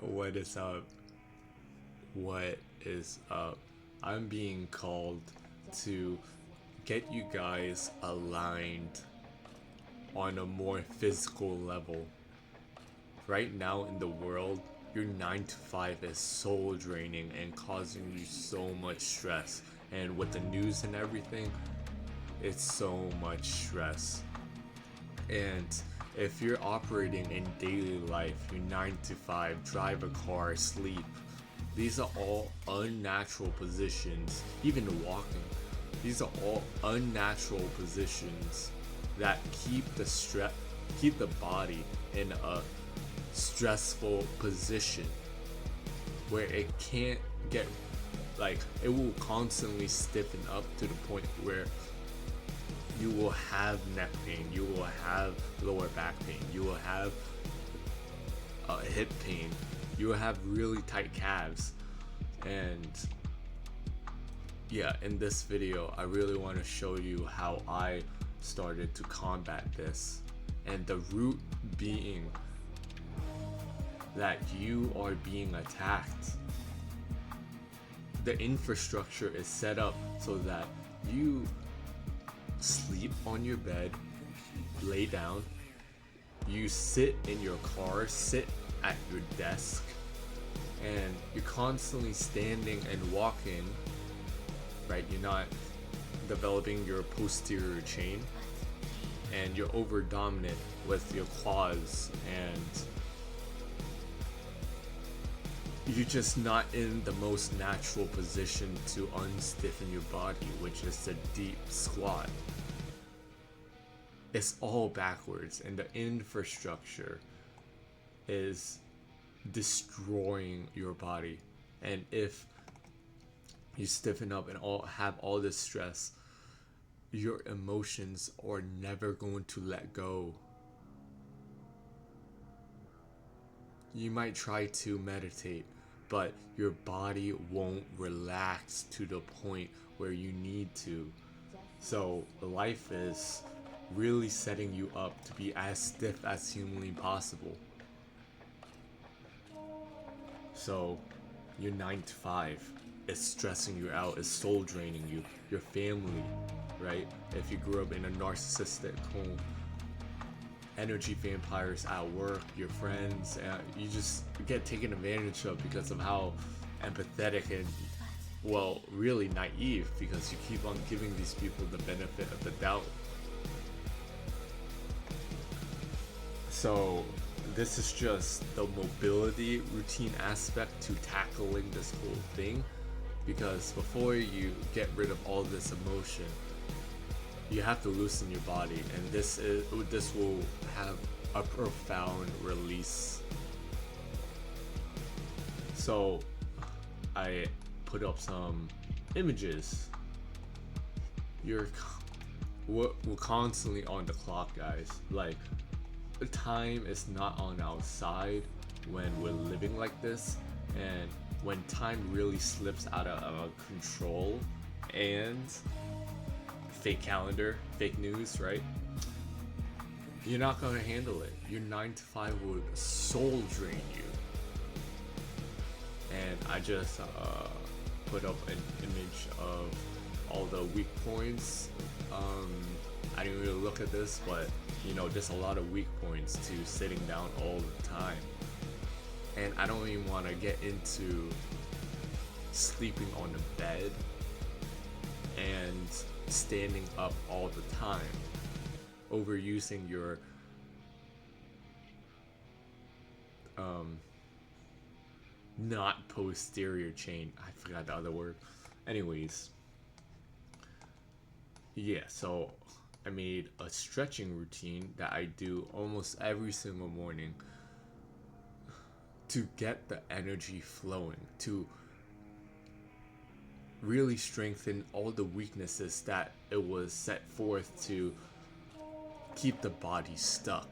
What is up? What is up? I'm being called to get you guys aligned on a more physical level. Right now in the world, your 9 to 5 is soul draining and causing you so much stress. And with the news and everything, it's so much stress. And if you're operating in daily life, your 9 to 5, drive a car, sleep, these are all unnatural positions. Even walking, these are all unnatural positions that keep the body in a stressful position where it can't get, like, it will constantly stiffen up to the point where you will have neck pain, you will have lower back pain, you will have hip pain, you will have really tight calves. And yeah, in this video I really want to show you how I started to combat this, and the root being that you are being attacked. The infrastructure is set up so that you sleep on your bed, lay down, you sit in your car, sit at your desk, and you're constantly standing and walking, right? You're not developing your posterior chain, and you're over dominant with your quads, and you're just not in the most natural position to unstiffen your body, which is the deep squat. It's all backwards, and the infrastructure is destroying your body. And if you stiffen up and have all this stress, your emotions are never going to let go. You might try to meditate, but your body won't relax to the point where you need to. So life is really setting you up to be as stiff as humanly possible. So your 9 to 5 is stressing you out, is soul draining you. Your family, right? If you grew up in a narcissistic home, energy vampires at work, your friends, you just get taken advantage of because of how empathetic and, well, really naive, because you keep on giving these people the benefit of the doubt. So this is just the mobility routine aspect to tackling this whole thing, because before you get rid of all this emotion, you have to loosen your body, and this will have a profound release. So I put up some images. We're constantly on the clock, guys. Like, the time is not on our side when we're living like this, and when time really slips out of our control, and fake calendar, fake news, right? You're not gonna handle it. Your 9 to 5 would soul drain you. And I just put up an image of all the weak points. I didn't really look at this, but there's a lot of weak points to sitting down all the time. And I don't even want to get into sleeping on the bed and standing up all the time, overusing your not posterior chain. I forgot the other word. Anyways, yeah, so I made a stretching routine that I do almost every single morning to get the energy flowing, to really strengthen all the weaknesses that it was set forth to keep the body stuck.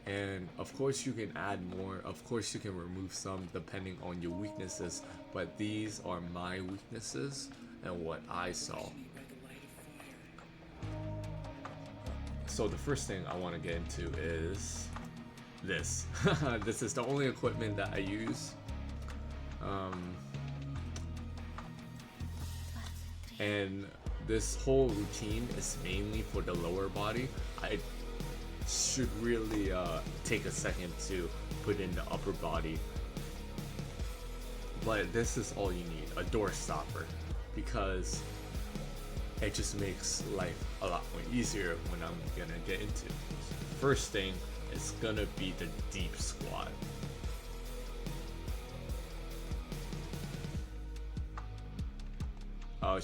And of course you can add more, of course you can remove some depending on your weaknesses, but these are my weaknesses and what I saw. So the first thing I want to get into is this. This is the only equipment that I use. Um, and this whole routine is mainly for the lower body. I should really take a second to put in the upper body, but this is all you need, a door stopper, because it just makes life a lot more easier when I'm gonna get into it. First thing is gonna be the deep squat.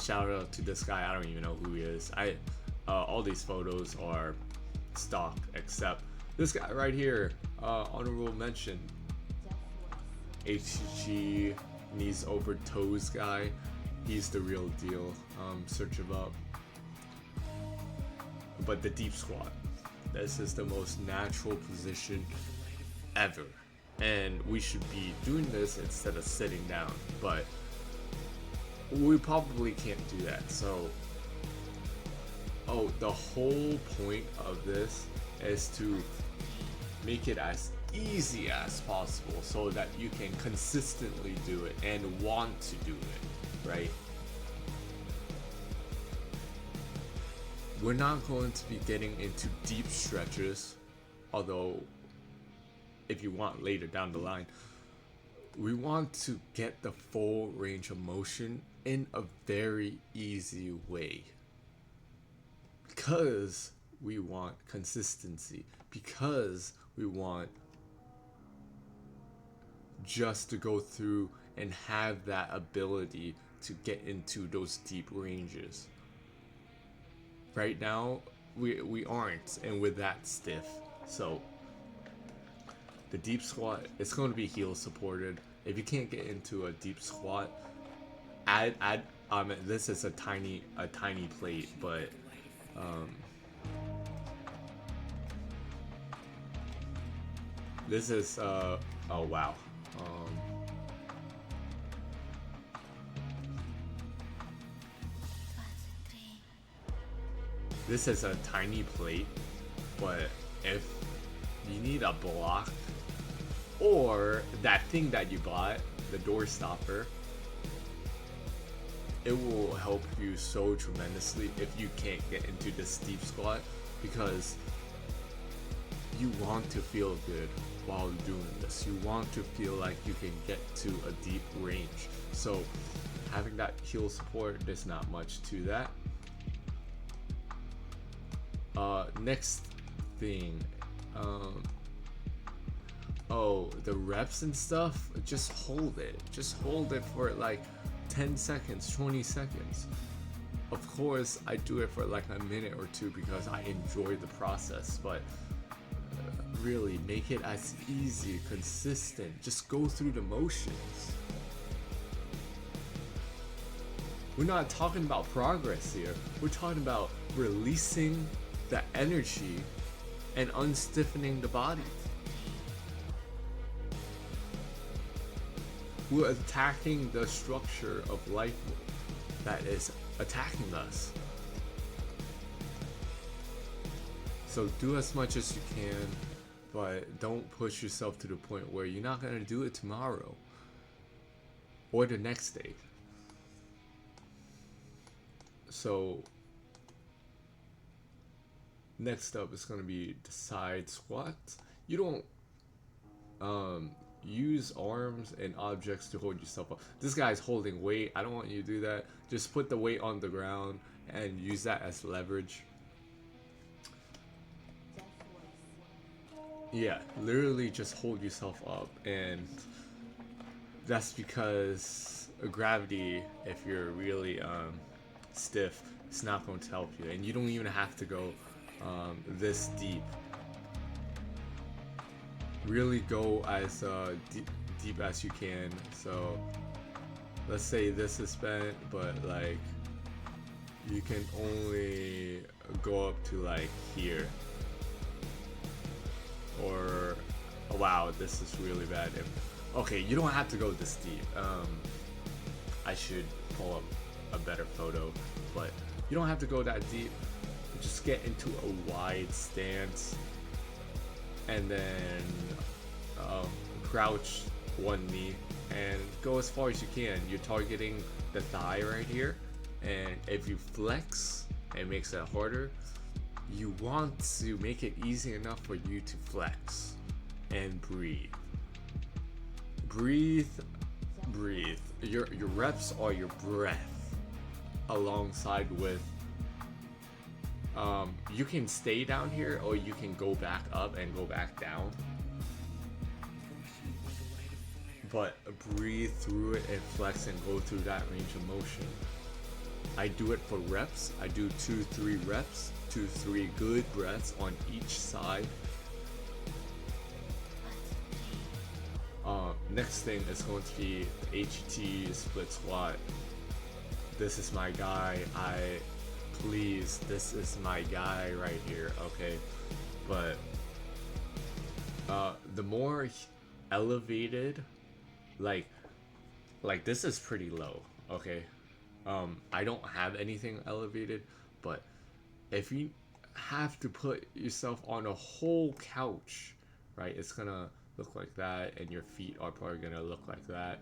Shout out to this guy. I don't even know who he is. All these photos are stock except this guy right here. Honorable mention. HG knees over toes guy. He's the real deal. Search him up. But the deep squat. This is the most natural position ever. And we should be doing this instead of sitting down. But we probably can't do that. So, the whole point of this is to make it as easy as possible so that you can consistently do it and want to do it, right? We're not going to be getting into deep stretches, although if you want later down the line, we want to get the full range of motion in a very easy way, because we want consistency, because we want just to go through and have that ability to get into those deep ranges. Right now we aren't, and we're that stiff. So the deep squat, it's going to be heel supported. If you can't get into a deep squat, this is a tiny plate, but this is oh wow. This is a tiny plate, but if you need a block or that thing that you bought, the door stopper, it will help you so tremendously if you can't get into the steep squat, because you want to feel good while doing this. You want to feel like you can get to a deep range. So having that heel support, there's not much to that. Next thing, the reps and stuff, just hold it for like 10 seconds, 20 seconds. Of course I do it for like a minute or two because I enjoy the process, but really make it as easy, consistent, just go through the motions. We're not talking about progress here, we're talking about releasing the energy and unstiffening the body. We're attacking the structure of life that is attacking us. So do as much as you can, but don't push yourself to the point where you're not gonna do it tomorrow or the next day. So next up is going to be the side squat. You don't use arms and objects to hold yourself up. This guy's holding weight. I don't want you to do that. Just put the weight on the ground and use that as leverage. Yeah, literally just hold yourself up, and that's because gravity, if you're really stiff, it's not going to help you, and you don't even have to go this deep. Really go as deep as you can. So let's say this is bent, but like you can only go up to like here, or oh, wow, this is really bad. Okay, you don't have to go this deep. I should pull up a better photo, but you don't have to go that deep. Just get into a wide stance and then crouch one knee and go as far as you can. You're targeting the thigh right here, and if you flex, it makes it harder. You want to make it easy enough for you to flex and breathe. Breathe, breathe. Your reps are your breath, alongside with you can stay down here or you can go back up and go back down. But breathe through it and flex and go through that range of motion. I do it for reps. I do 2-3 reps, 2-3 good breaths on each side. Next thing is going to be the HET split squat. This is my guy. This is my guy right here. Okay, but the more elevated, like this is pretty low. Okay, I don't have anything elevated, but if you have to put yourself on a whole couch, right, it's gonna look like that, and your feet are probably gonna look like that,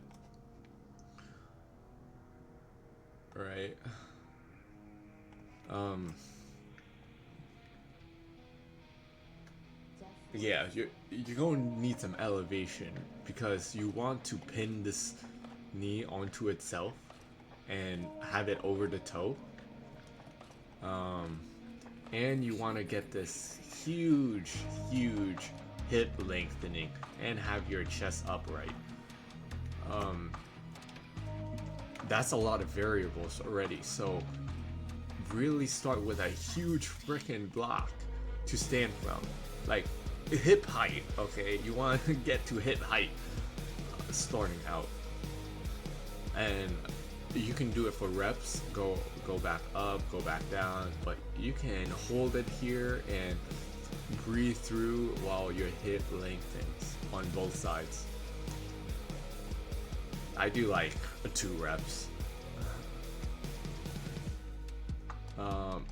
right? Yeah, you're going to need some elevation because you want to pin this knee onto itself and have it over the toe. And you want to get this huge hip lengthening and have your chest upright. That's a lot of variables already, so really start with a huge freaking block to stand from, like hip height. Okay, you want to get to hip height starting out, and you can do it for reps. Go back up, go back down, but you can hold it here and breathe through while your hip lengthens on both sides. I do like 2 reps.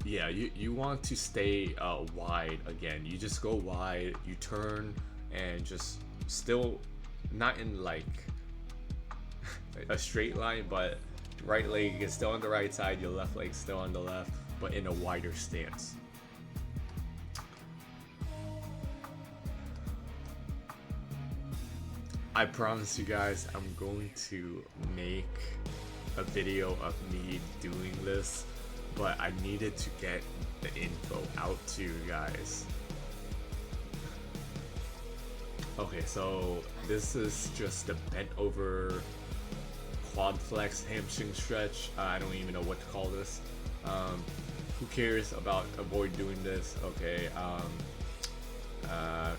Yeah, you want to stay wide again. You just go wide, you turn, and just still not in like a straight line, but right leg is still on the right side, your left leg still on the left, but in a wider stance. I promise you guys, I'm going to make a video of me doing this, but I needed to get the info out to you guys. Okay, so this is just a bent over quad flex hamstring stretch. I don't even know what to call this. Who cares about avoid doing this? Okay,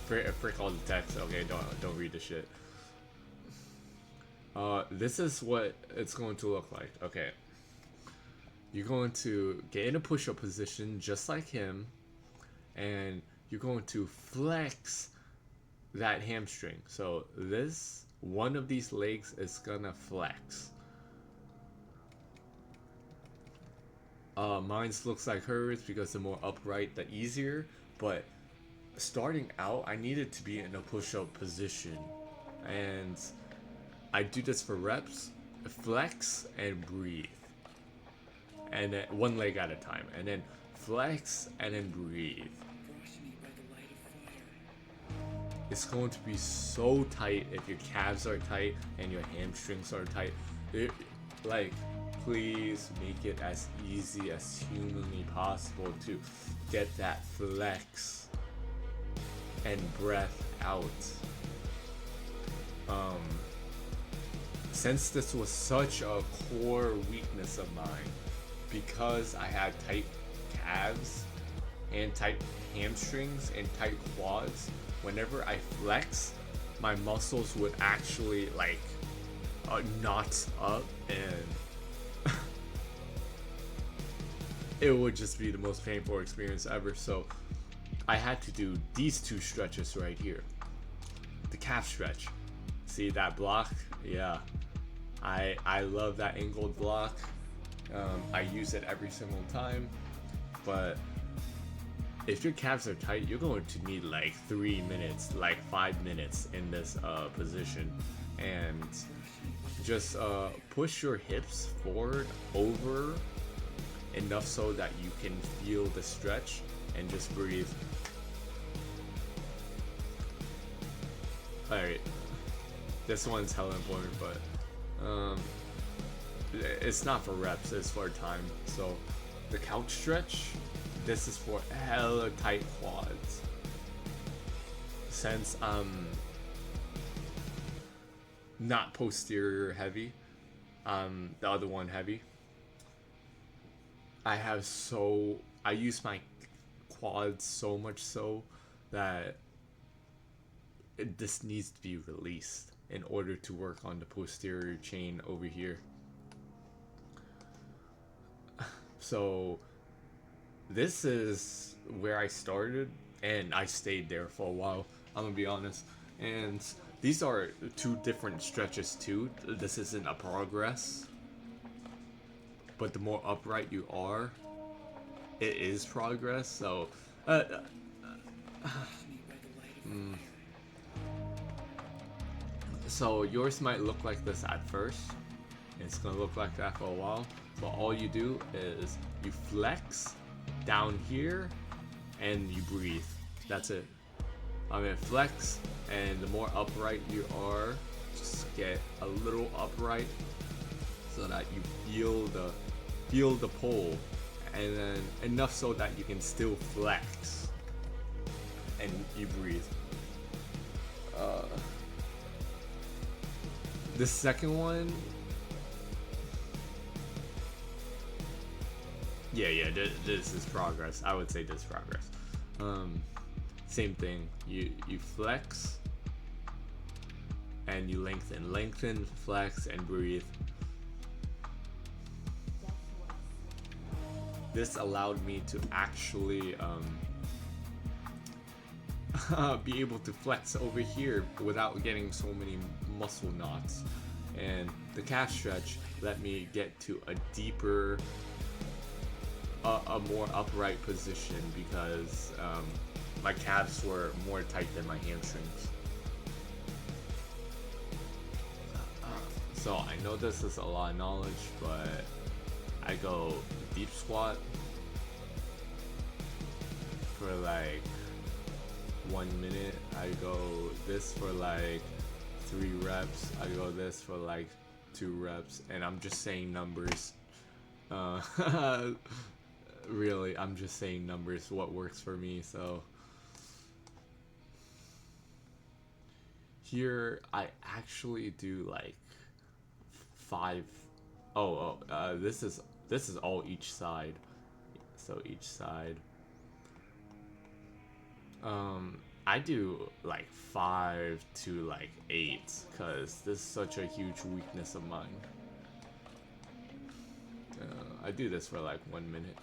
frick all the text. Okay, don't read the shit. This is what it's going to look like. Okay, you're going to get in a push-up position just like him, and you're going to flex that hamstring. So this one of these legs is gonna flex. Mine's looks like hers because the more upright, the easier. But starting out, I needed to be in a push-up position, and I do this for reps, flex and breathe, and then one leg at a time, and then flex and then breathe. It's going to be so tight if your calves are tight and your hamstrings are tight. Like, please make it as easy as humanly possible to get that flex and breath out. Since this was such a core weakness of mine, because I had tight calves and tight hamstrings and tight quads, whenever I flex, my muscles would actually like knot up, and it would just be the most painful experience ever. So I had to do these 2 stretches right here. The calf stretch. See that block? Yeah. I love that angled block. I use it every single time, but if your calves are tight, you're going to need like 3 minutes, like 5 minutes in this position, and just push your hips forward over enough so that you can feel the stretch, and just breathe. Alright, this one's hella important, but it's not for reps, it's for time. So the couch stretch, this is for hella tight quads. Since I'm not posterior heavy, the other one heavy, I use my quads so much so that this needs to be released in order to work on the posterior chain over here. So this is where I started, and I stayed there for a while, I'm gonna be honest. And these are two different stretches too. This isn't a progress, but the more upright you are, it is progress. So so yours might look like this at first. It's gonna look like that for a while, but all you do is you flex down here and you breathe. That's it. I mean, flex, and the more upright you are, just get a little upright so that you feel the pull, and then enough so that you can still flex, and you breathe. The second one, yeah, this is progress. I would say this is progress. Same thing. You flex and you lengthen, flex, and breathe. This allowed me to actually be able to flex over here without getting so many muscle knots, and the calf stretch let me get to a deeper, a more upright position, because my calves were more tight than my hamstrings. So I know this is a lot of knowledge, but I go deep squat for like 1 minute. I go this for like 3 reps. I go this for like 2 reps, and I'm just saying numbers. Really, I'm just saying numbers, what works for me. So here I actually do like 5. This is all each side. So each side. I do like 5 to like 8, because this is such a huge weakness of mine. I do this for like 1 minute.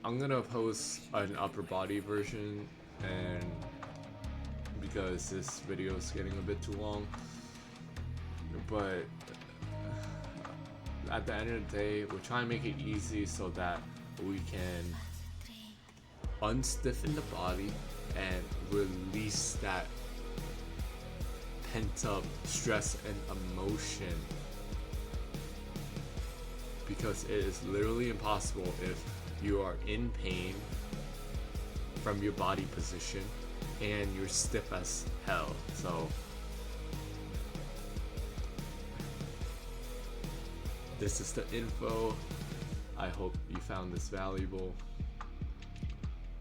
I'm gonna post an upper body version, and because this video is getting a bit too long, but at the end of the day, we're trying to make it easy so that we can unstiffen the body and release that pent up stress and emotion, because it is literally impossible if you are in pain from your body position and you're stiff as hell. So this is the info. I hope you found this valuable.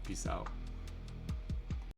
Peace out.